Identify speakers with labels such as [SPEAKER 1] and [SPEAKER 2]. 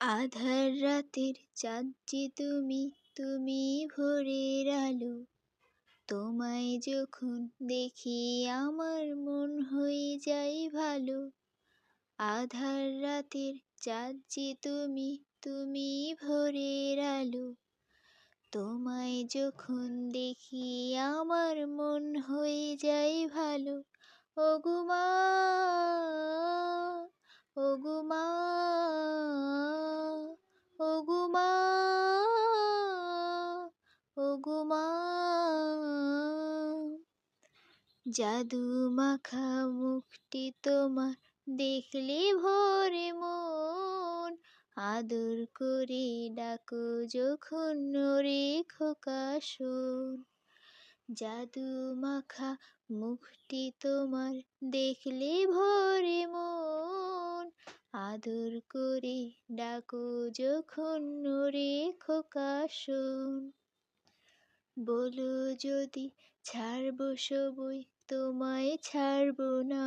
[SPEAKER 1] আধার রাতের চাঁদ যে তুমি, তুমি ভোরের আলো। তোমায় যখন দেখি আমার মন হয়ে যায় ভালো। আধার রাতের চাঁদ যে তুমি, তুমি ভোরের আলো। তোমায় যখন দেখি আমার মন হয়ে যায় ভালো। ওগো মা, ওগো মা, ওগো মা, ওগো মা। জাদু মাখা মুখটি তোমার দেখলে ভরে মন। আদর করে ডাকো যখন ওরে খোকা শোন। জাদু মাখা মুখটি তোমার দেখলে ভরে মন। আদর করে ডাকো যখন ওরে খোকা শোন। বলো যদি ছাড়বো সবই, তোমায় ছাড়বো না।